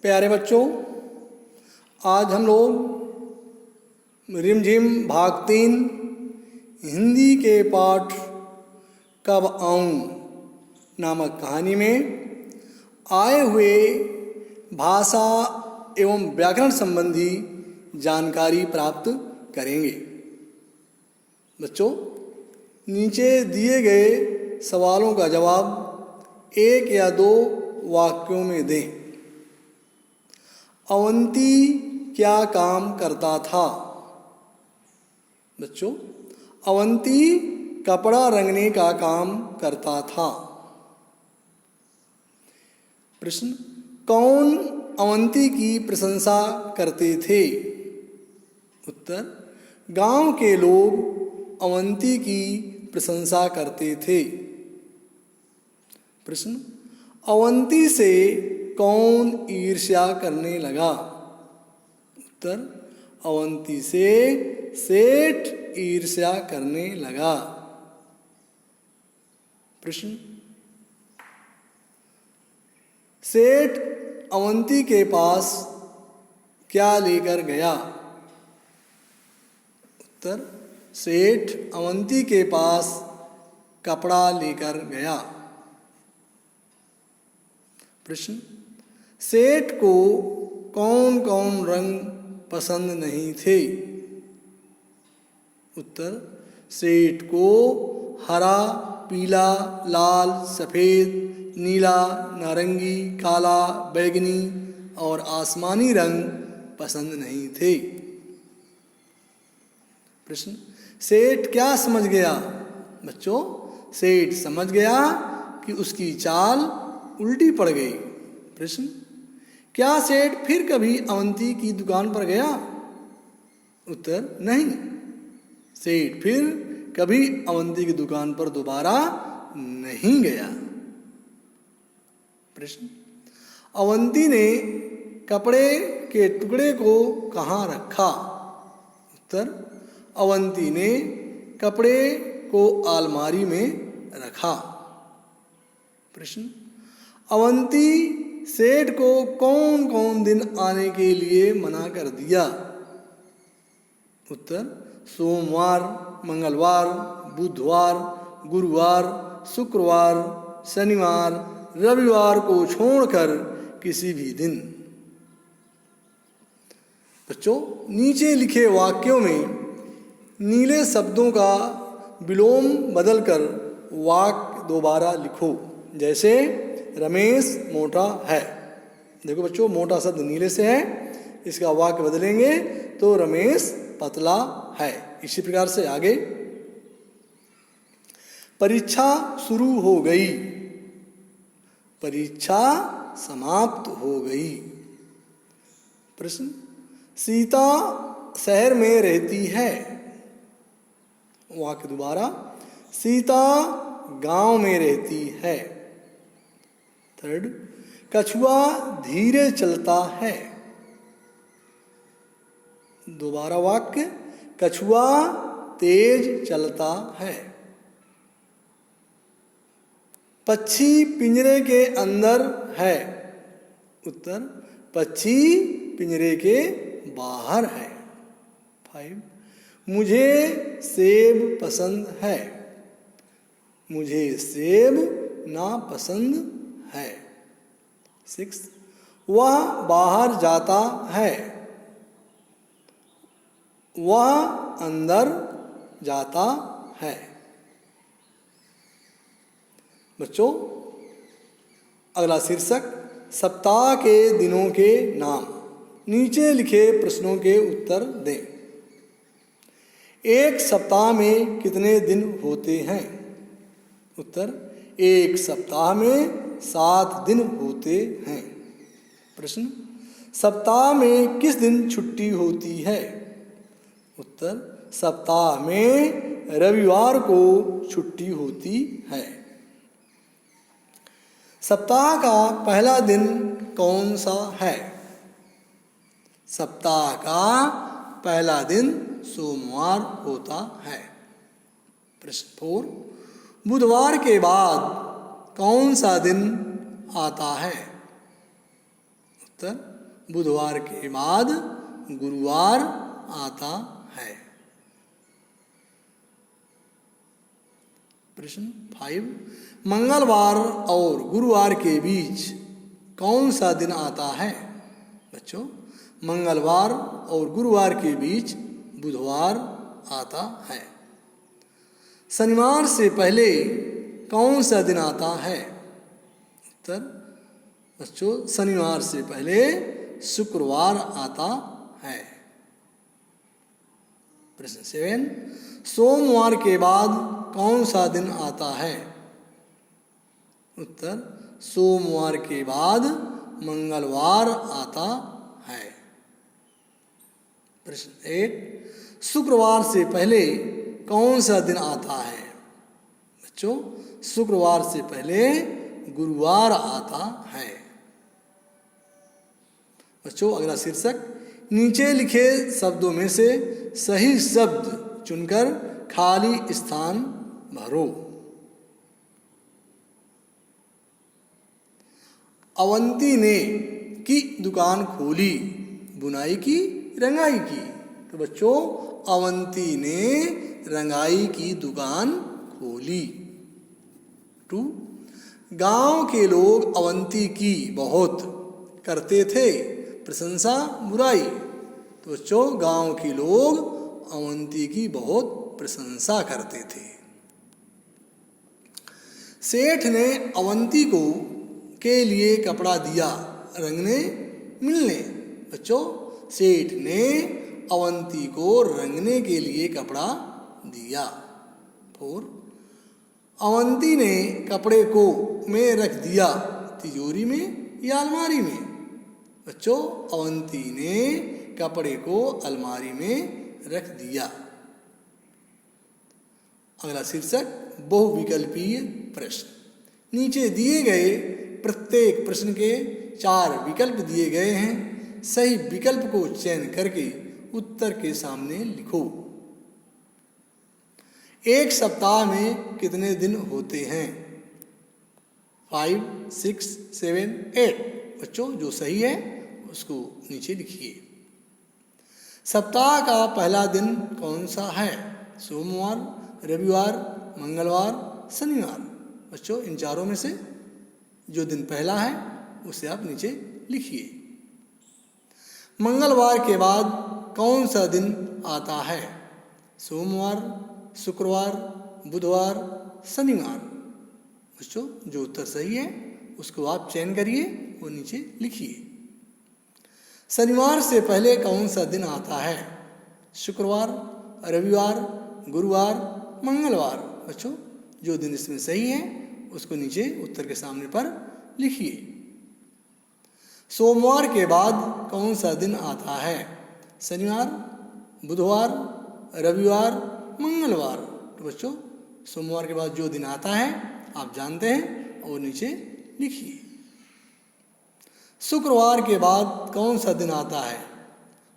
प्यारे बच्चों, आज हम लोग रिमझिम भाग 3 हिंदी के पाठ कब आऊं नामक कहानी में आए हुए भाषा एवं व्याकरण संबंधी जानकारी प्राप्त करेंगे। बच्चों, नीचे दिए गए सवालों का जवाब 1 या 2 वाक्यों में दें। अवंती क्या काम करता था? बच्चों, अवंती कपड़ा रंगने का काम करता था। प्रश्न, कौन अवंती की प्रशंसा करते थे? उत्तर, गांव के लोग अवंती की प्रशंसा करते थे। प्रश्न, अवंती से कौन ईर्ष्या करने लगा? उत्तर, अवंती से सेठ ईर्ष्या करने लगा। प्रश्न, सेठ अवंती के पास क्या लेकर गया? उत्तर, सेठ अवंती के पास कपड़ा लेकर गया। प्रश्न, सेठ को कौन कौन रंग पसंद नहीं थे? उत्तर, सेठ को हरा, पीला, लाल, सफ़ेद, नीला, नारंगी, काला, बैंगनी और आसमानी रंग पसंद नहीं थे। प्रश्न, सेठ क्या समझ गया? बच्चों, सेठ समझ गया कि उसकी चाल उल्टी पड़ गई। प्रश्न, क्या सेठ फिर कभी अवंती की दुकान पर गया? उत्तर, नहीं, सेठ फिर कभी अवंती की दुकान पर दोबारा नहीं गया। प्रश्न, अवंती ने कपड़े के टुकड़े को कहाँ रखा? उत्तर, अवंती ने कपड़े को अलमारी में रखा। प्रश्न, अवंती सेठ को कौन कौन दिन आने के लिए मना कर दिया? उत्तर, सोमवार, मंगलवार, बुधवार, गुरुवार, शुक्रवार, शनिवार, रविवार को छोड़कर किसी भी दिन। बच्चों, नीचे लिखे वाक्यों में नीले शब्दों का विलोम बदलकर वाक्य दोबारा लिखो। जैसे रमेश मोटा है। देखो बच्चों, मोटा शब्द नीले से है, इसका वाक्य बदलेंगे तो रमेश पतला है। इसी प्रकार से आगे, परीक्षा शुरू हो गई, परीक्षा समाप्त हो गई। प्रश्न, सीता शहर में रहती है। वाक्य दोबारा, सीता गांव में रहती है। थर्ड, कछुआ धीरे चलता है। दोबारा वाक्य, कछुआ तेज चलता है। पक्षी पिंजरे के अंदर है। उत्तर, पक्षी पिंजरे के बाहर है। 5, मुझे सेब पसंद है। मुझे सेब नापसंद है। 6, वह बाहर जाता है। वह अंदर जाता है। बच्चों, अगला शीर्षक, सप्ताह के दिनों के नाम। नीचे लिखे प्रश्नों के उत्तर दें। एक सप्ताह में कितने दिन होते हैं? उत्तर, एक सप्ताह में 7 दिन होते हैं। प्रश्न, सप्ताह में किस दिन छुट्टी होती है? उत्तर, सप्ताह में रविवार को छुट्टी होती है। सप्ताह का पहला दिन कौन सा है? सप्ताह का पहला दिन सोमवार होता है। प्रश्न 4, बुधवार के बाद कौन सा दिन आता है? उत्तर बुधवार के बाद गुरुवार आता है। प्रश्न 5, मंगलवार और गुरुवार के बीच कौन सा दिन आता है? बच्चों, मंगलवार और गुरुवार के बीच बुधवार आता है। शनिवार से पहले कौन सा दिन आता है? उत्तर बच्चों, शनिवार से पहले शुक्रवार आता है। प्रश्न 7, सोमवार के बाद कौन सा दिन आता है? उत्तर सोमवार के बाद मंगलवार आता है। प्रश्न 8, शुक्रवार से पहले कौन सा दिन आता है? बच्चों, शुक्रवार से पहले गुरुवार आता है। बच्चों, अगला शीर्षक, नीचे लिखे शब्दों में से सही शब्द चुनकर खाली स्थान भरो। अवंती ने की दुकान खोली, बुनाई की रंगाई की। तो बच्चों, अवंती ने रंगाई की दुकान खोली। 2, गांव के लोग अवंती की बहुत करते थे प्रशंसा बुराई। तो बच्चों, गांव के लोग अवंती की बहुत प्रशंसा करते थे। सेठ ने अवंती को के लिए कपड़ा दिया रंगने मिलने। बच्चों, सेठ ने अवंती को रंगने के लिए कपड़ा दिया। 4, अवंती ने कपड़े को में रख दिया तिजोरी में या अलमारी में। बच्चों, अवंती ने कपड़े को अलमारी में रख दिया। अगला शीर्षक, बहुविकल्पीय प्रश्न। नीचे दिए गए प्रत्येक प्रश्न के 4 विकल्प दिए गए हैं। सही विकल्प को चयन करके उत्तर के सामने लिखो। एक सप्ताह में कितने दिन होते हैं? 5, 6, 7, 8। बच्चों, जो सही है उसको नीचे लिखिए। सप्ताह का पहला दिन कौन सा है? सोमवार, रविवार, मंगलवार, शनिवार। बच्चों, इन चारों में से जो दिन पहला है उसे आप नीचे लिखिए। मंगलवार के बाद कौन सा दिन आता है? सोमवार, शुक्रवार, बुधवार, शनिवार। बच्चों, जो उत्तर सही है उसको आप चयन करिए और नीचे लिखिए। शनिवार से पहले कौन सा दिन आता है? शुक्रवार, रविवार, गुरुवार, मंगलवार। बच्चों, जो दिन इसमें सही है उसको नीचे उत्तर के सामने पर लिखिए। सोमवार के बाद कौन सा दिन आता है? शनिवार, बुधवार, रविवार, मंगलवार। तो बच्चों, सोमवार के बाद जो दिन आता है आप जानते हैं और नीचे लिखिए। शुक्रवार के बाद कौन सा दिन आता है?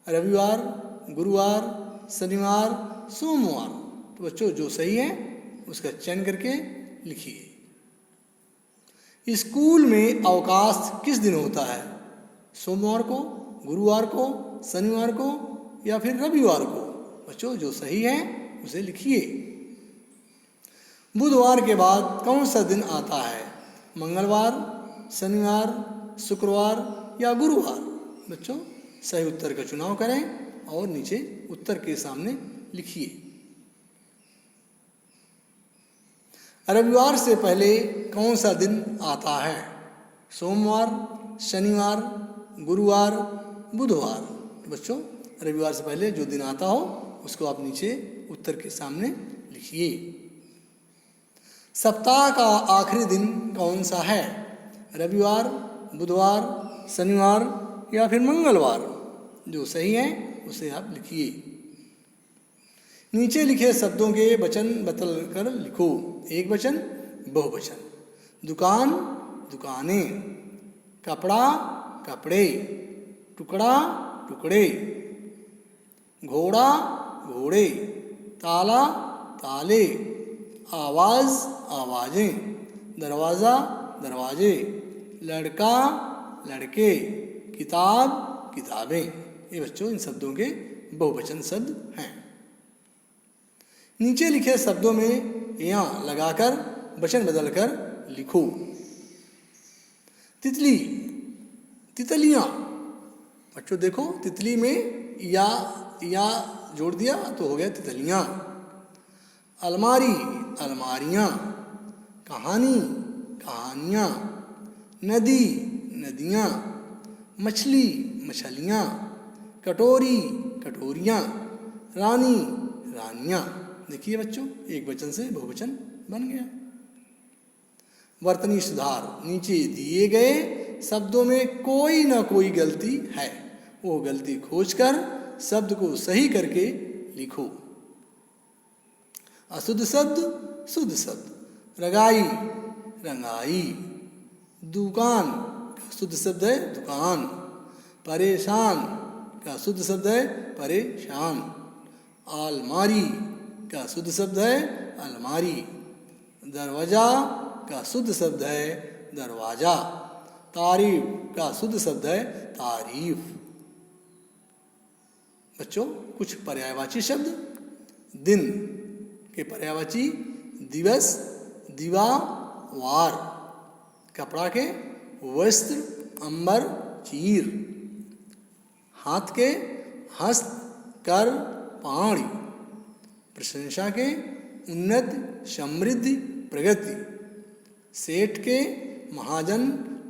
रविवार, गुरुवार, शनिवार, सोमवार। तो बच्चों, जो सही है उसका चयन करके लिखिए। स्कूल में अवकाश किस दिन होता है? सोमवार को, गुरुवार को, शनिवार को या फिर रविवार को। बच्चों, जो सही है उसे लिखिए। बुधवार के बाद कौन सा दिन आता है? मंगलवार, शनिवार, शुक्रवार या गुरुवार। बच्चों, सही उत्तर का चुनाव करें और नीचे उत्तर के सामने लिखिए। रविवार से पहले कौन सा दिन आता है? सोमवार, शनिवार, गुरुवार, बुधवार। बच्चों, रविवार से पहले जो दिन आता हो उसको आप नीचे उत्तर के सामने लिखिए। सप्ताह का आखिरी दिन कौन सा है? रविवार, बुधवार, शनिवार या फिर मंगलवार। जो सही है उसे आप लिखिए। नीचे लिखे शब्दों के वचन बदल कर लिखो। एक वचन, बहुवचन। दुकान, दुकानें। कपड़ा, कपड़े। टुकड़ा, टुकड़े। घोड़ा, घोड़े। ताला, ताले। आवाज़, आवाज़ें। दरवाज़ा, दरवाजे। लड़का, लड़के। किताब, किताबें। ये बच्चों इन शब्दों के बहुवचन शब्द हैं। नीचे लिखे शब्दों में या लगाकर वचन बदलकर लिखो। तितली, तितलियां। बच्चों देखो, तितली में या जोड़ दिया तो हो गया तितलियां। अलमारी, अलमारियां। कहानी, कहानियां। नदी, नदियां। मछली, मछलियां। कटोरी, कटोरियां। रानी, रानियां। देखिए बच्चों, एक वचन से बहुवचन बन गया। वर्तनी सुधार, नीचे दिए गए शब्दों में कोई ना कोई गलती है, वो गलती खोजकर शब्द को सही करके लिखो। अशुद्ध शब्द, शुद्ध शब्द। रंगाई, रंगाई। दुकान का शुद्ध शब्द है दुकान। परेशान का शुद्ध शब्द है परेशान। अलमारी का शुद्ध शब्द है अलमारी। दरवाजा का शुद्ध शब्द है दरवाजा। तारीफ का शुद्ध शब्द है तारीफ। बच्चों कुछ पर्यायवाची शब्द। दिन के पर्यायवाची दिवस, दिवा, वार। कपड़ा के वस्त्र, अंबर, चीर। हाथ के हस्त, कर, पाणी। प्रशंसा के उन्नत, समृद्धि, प्रगति। सेठ के महाजन,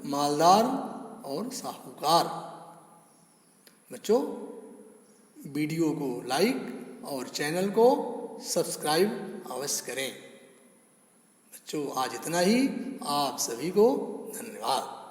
मालदार और साहूकार। बच्चों वीडियो को लाइक और चैनल को सब्सक्राइब अवश्य करें। बच्चों आज इतना ही। आप सभी को धन्यवाद।